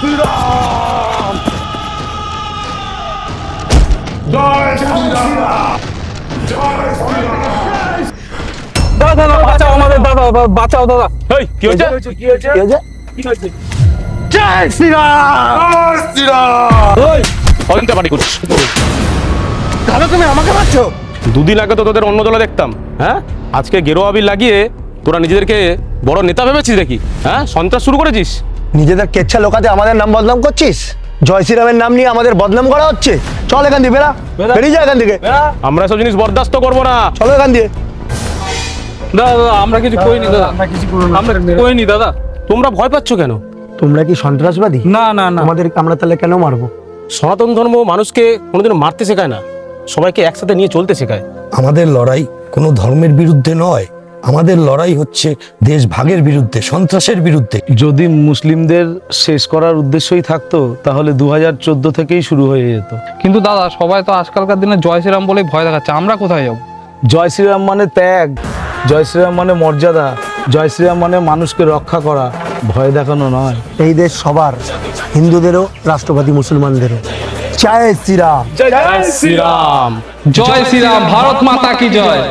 শ্রীরাম, জয় শ্রীরাম, জয় শ্রীরাম। দাদা দাদা বাঁচাও আমাদের, দাদা বাঁচাও দাদা। এই কি হচ্ছে? কি হয়েছে? জয় শ্রীরাম, জয় শ্রীরাম। ওই অজন্তা পার্টি করিস? দাদা তুমি আমাকে মারছো? দুদিন আগে তো তোদের অন্য দলে দেখতাম, হ্যাঁ? আজকে গেরো আবির লাগিয়ে তোরা নিজেদেরকে বড় নেতা ভেবেছিস দেখি, হ্যাঁ? সন্ত্রাস শুরু করেছিস। নিজেদের কেচ্ছা লোকাতে আমাদের নাম বদনাম করছিস। জয় শ্রীরামের নাম নিয়ে আমাদের বদনাম করা হচ্ছে। চল এখান দিয়ে বেরা, বেরিয়ে যা এখান থেকে। আমরা এসব জিনিস বরদাস্ত করবো না। চলো এখান দিয়ে। দাদা দাদা আমরা কিছু কইনি দাদা, আমরা কইনি দাদা। তোমরা ভয় পাচ্ছ কেন? তোমরা কি সন্ত্রাসবাদী? না না না, আমাদের আমরা তাহলে কেন মারবো? সনাতন ধর্ম মানুষকে কোনোদিনও মারতে শেখায় না, সবাইকে একসাথে নিয়ে চলতে শেখায়। আমাদের লড়াই কোনো ধর্মের বিরুদ্ধে নয়, আমাদের লড়াই হচ্ছে দেশ ভাগের বিরুদ্ধে, সন্ত্রাসের বিরুদ্ধে। যদি মুসলিমদের শেষ করার উদ্দেশ্যই থাকতো তাহলে 2014 থেকেই শুরু হয়ে যেত। কিন্তু দাদা সবাই তো আজকালকার দিনে জয় শ্রীরাম বলেই ভয় দেখাচ্ছে, আমরা কোথায় যাবো? জয় শ্রীরাম মানে ত্যাগ, জয় শ্রীরাম মানে মর্যাদা, জয় শ্রীরাম মানে মানুষকে রক্ষা করা, ভয় দেখানো নয়। এই দেশ সবার, হিন্দুদেরও রাষ্ট্রবাদী মুসলমানদেরও। জয় শ্রীরাম। জয় শ্রীরাম। জয় শ্রীরাম, ভারত মাতা কি জয়।